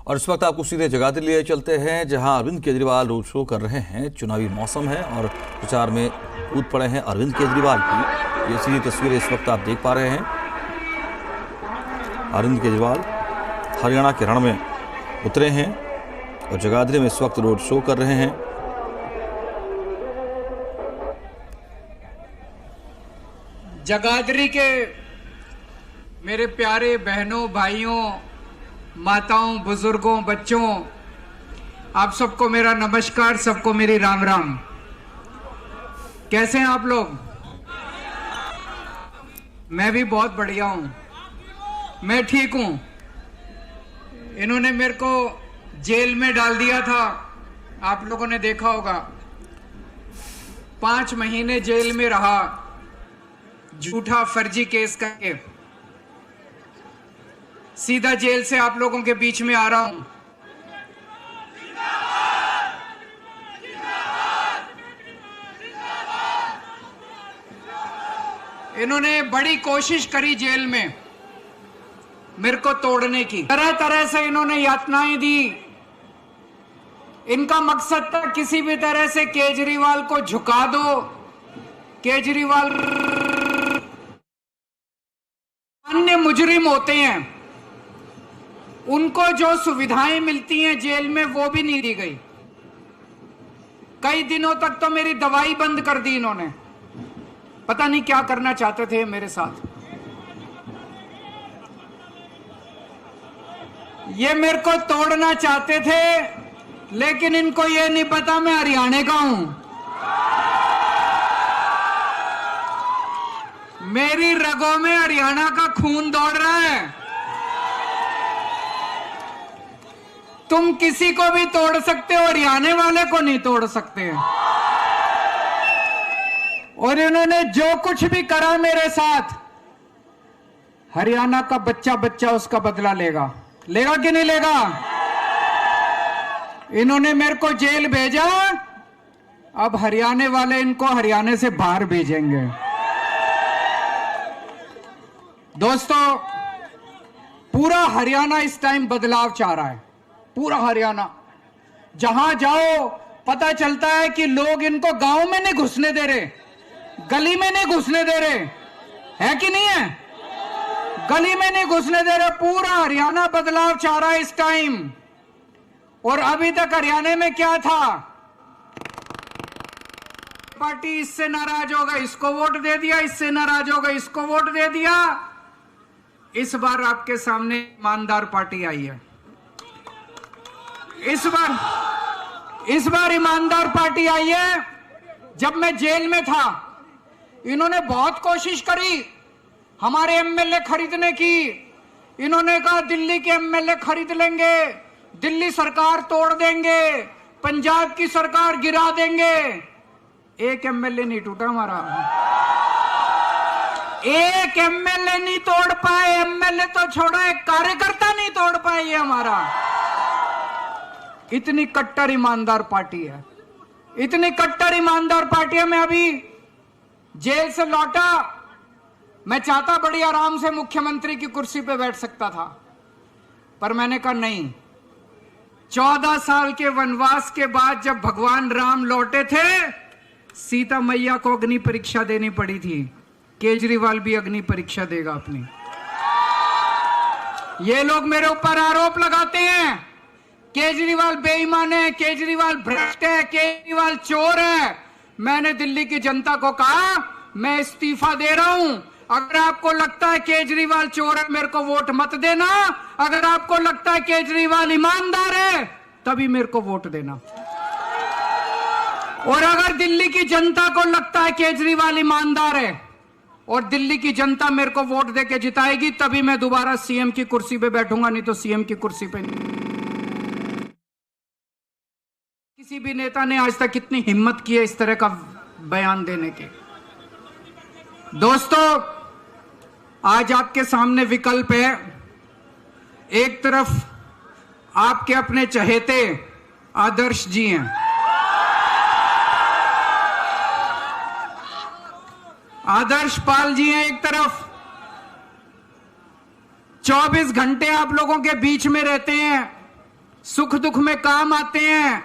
और इस वक्त आपको सीधे जगाधरी लिए चलते हैं, जहां अरविंद केजरीवाल रोड शो कर रहे हैं। चुनावी मौसम है और प्रचार में कूद पड़े हैं अरविंद केजरीवाल की। ये सीधी तस्वीरें इस वक्त आप देख पा रहे हैं। अरविंद केजरीवाल हरियाणा के रण में उतरे हैं और जगाधरी में इस वक्त रोड शो कर रहे हैं। जगाधरी के मेरे प्यारे बहनों, भाइयों, माताओं, बुजुर्गों, बच्चों, आप सबको मेरा नमस्कार, सबको मेरी राम राम। कैसे हैं आप लोग? मैं भी बहुत बढ़िया हूं, मैं ठीक हूं। इन्होंने मेरे को जेल में डाल दिया था, आप लोगों ने देखा होगा। 5 महीने जेल में रहा, झूठा फर्जी केस करके। सीधा जेल से आप लोगों के बीच में आ रहा हूं। इन्होंने बड़ी कोशिश करी जेल में मेरे को तोड़ने की, तरह तरह से इन्होंने यातनाएं दी। इनका मकसद था किसी भी तरह से केजरीवाल को झुका दो। केजरीवाल अन्य मुजरिम होते हैं, उनको जो सुविधाएं मिलती हैं जेल में वो भी नहीं दी गई। कई दिनों तक तो मेरी दवाई बंद कर दी इन्होंने। पता नहीं क्या करना चाहते थे मेरे साथ। ये मेरे को तोड़ना चाहते थे, लेकिन इनको ये नहीं पता मैं हरियाणा का हूं। मेरी रगों में हरियाणा का खून दौड़ रहा है। तुम किसी को भी तोड़ सकते हो, हरियाणा वाले को नहीं तोड़ सकते। और इन्होंने जो कुछ भी करा मेरे साथ, हरियाणा का बच्चा बच्चा उसका बदला लेगा। लेगा कि नहीं लेगा? इन्होंने मेरे को जेल भेजा, अब हरियाणा वाले इनको हरियाणा से बाहर भेजेंगे। दोस्तों, पूरा हरियाणा इस टाइम बदलाव चाह रहा है। पूरा हरियाणा, जहां जाओ पता चलता है कि लोग इनको गांव में नहीं घुसने दे रहे, गली में नहीं घुसने दे रहे, है कि नहीं है? गली में नहीं घुसने दे रहे। पूरा हरियाणा बदलाव चाह रहा है इस टाइम। और अभी तक हरियाणा में क्या था? पार्टी इससे नाराज होगा, इसको वोट दे दिया, इससे नाराज होगा, इसको वोट दे दिया। इस बार आपके सामने ईमानदार पार्टी आई है। इस बार ईमानदार पार्टी आई है। जब मैं जेल में था, इन्होंने बहुत कोशिश करी हमारे एमएलए खरीदने की। इन्होंने कहा दिल्ली के एमएलए खरीद लेंगे, दिल्ली सरकार तोड़ देंगे, पंजाब की सरकार गिरा देंगे। एक एमएलए नहीं टूटा हमारा, एक एमएलए नहीं तोड़ पाए। एमएलए तो छोड़ो, एक कार्यकर्ता नहीं तोड़ पाए ये हमारा। इतनी कट्टर ईमानदार पार्टी है, इतनी कट्टर ईमानदार पार्टी है। मैं अभी जेल से लौटा, मैं चाहता बड़ी आराम से मुख्यमंत्री की कुर्सी पे बैठ सकता था, पर मैंने कहा नहीं। 14 साल के वनवास के बाद जब भगवान राम लौटे थे, सीता मैया को अग्नि परीक्षा देनी पड़ी थी। केजरीवाल भी अग्नि परीक्षा देगा अपनी। ये लोग मेरे ऊपर आरोप लगाते हैं, केजरीवाल बेईमान है, केजरीवाल भ्रष्ट है, केजरीवाल चोर है। मैंने दिल्ली की जनता को कहा मैं इस्तीफा दे रहा हूं। अगर आपको लगता है केजरीवाल चोर है, मेरे को वोट मत देना। अगर आपको लगता है केजरीवाल ईमानदार है, तभी मेरे को वोट देना। और अगर दिल्ली की जनता को लगता है केजरीवाल ईमानदार है और दिल्ली की जनता मेरे को वोट देके जिताएगी, तभी मैं दोबारा सीएम की कुर्सी पे बैठूंगा, नहीं तो सीएम की कुर्सी पे नहीं। किसी भी नेता ने आज तक इतनी हिम्मत की है इस तरह का बयान देने की। दोस्तों, आज आपके सामने विकल्प है। एक तरफ आपके अपने चहेते आदर्श जी हैं, आदर्श पाल जी हैं एक तरफ। 24 घंटे आप लोगों के बीच में रहते हैं, सुख दुख में काम आते हैं,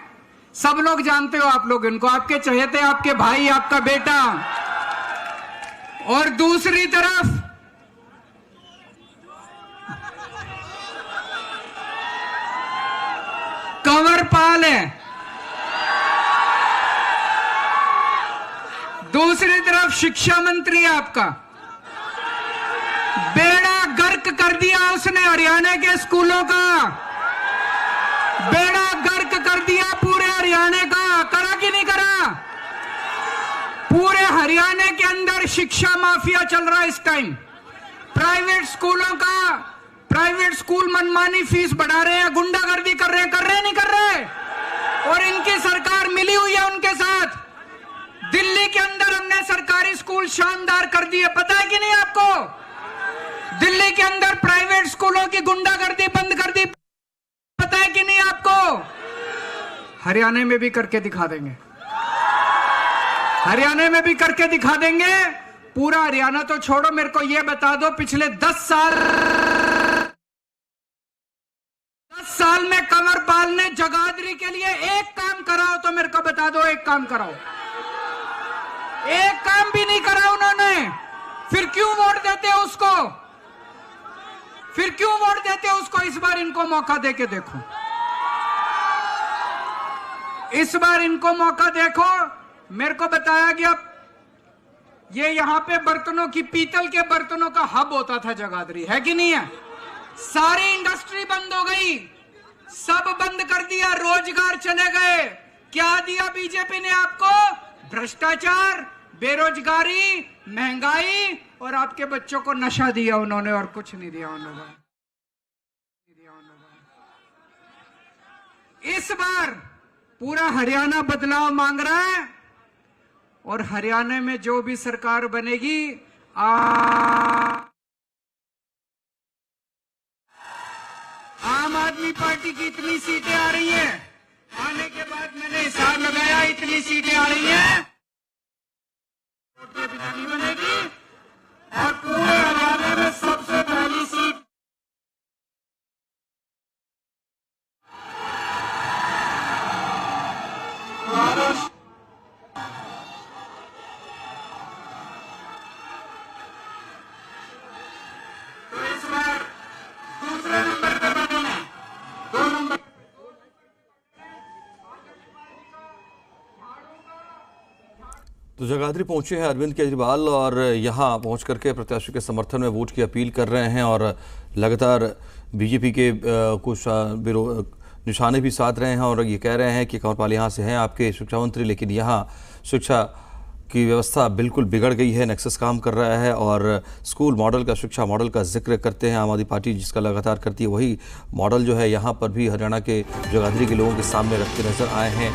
सब लोग जानते हो आप लोग इनको, आपके चहेते, आपके भाई, आपका बेटा। और दूसरी तरफ कंवरपाल है, दूसरी तरफ शिक्षा मंत्री है आपका। बेड़ा गर्क कर दिया उसने हरियाणा के स्कूलों का, बेड़ा गर्क कर दिया पूरे हरियाणा का। करा कि नहीं करा? पूरे हरियाणा के अंदर शिक्षा माफिया चल रहा है इस टाइम। प्राइवेट स्कूलों का, प्राइवेट स्कूल मनमानी फीस बढ़ा रहे हैं, गुंडागर्दी कर रहे हैं नहीं कर रहे? और इनकी सरकार मिली हुई है उनके साथ। दिल्ली के अंदर हमने सरकारी स्कूल शानदार कर दिए, पता है कि नहीं आपको? दिल्ली के अंदर प्राइवेट स्कूलों की गुंडागर्दी बंद कर दी, पता है कि नहीं आपको? हरियाणा में भी करके दिखा देंगे, हरियाणा में भी करके दिखा देंगे। पूरा हरियाणा तो छोड़ो, मेरे को यह बता दो पिछले 10 साल में कंवरपाल ने जगाधरी के लिए एक काम कराओ तो मेरे को बता दो, एक काम कराओ। एक काम भी नहीं करा उन्होंने। फिर क्यों वोट देते हो उसको? फिर क्यों वोट देते हो उसको? इस बार इनको मौका देके देखो, इस बार इनको मौका देखो। मेरे को बताया गया ये यहां पे बर्तनों की, पीतल के बर्तनों का हब होता था जगाधरी, है कि नहीं है? सारी इंडस्ट्री बंद हो गई, सब बंद कर दिया, रोजगार चले गए। क्या दिया बीजेपी ने आपको? भ्रष्टाचार, बेरोजगारी, महंगाई, और आपके बच्चों को नशा दिया उन्होंने, और कुछ नहीं दिया उन्होंने। इस बार पूरा हरियाणा बदलाव मांग रहा है, और हरियाणा में जो भी सरकार बनेगी आम आदमी पार्टी की इतनी सीटें आ रही हैं, आने के बाद मैंने हिसाब लगाया, इतनी सीटें आ रही हैं नहीं बनेगी। और पूरे हरियाणा में सबसे पहली सीट तो इस बार दूसरे नंबर पे बनेगा, 2 नंबर। तो जगाधरी पहुंचे हैं अरविंद केजरीवाल और यहां पहुंच करके प्रत्याशी के समर्थन में वोट की अपील कर रहे हैं, और लगातार बीजेपी के कुछ निशाने भी साध रहे हैं, और ये कह रहे हैं कि कंवरपाल यहाँ से हैं आपके शिक्षा मंत्री, लेकिन यहाँ शिक्षा की व्यवस्था बिल्कुल बिगड़ गई है, नेक्सस काम कर रहा है। और स्कूल मॉडल का, शिक्षा मॉडल का जिक्र करते हैं आम आदमी पार्टी, जिसका लगातार करती है, वही मॉडल जो है यहाँ पर भी हरियाणा के जगाधरी के लोगों के सामने रखते नजर आए हैं।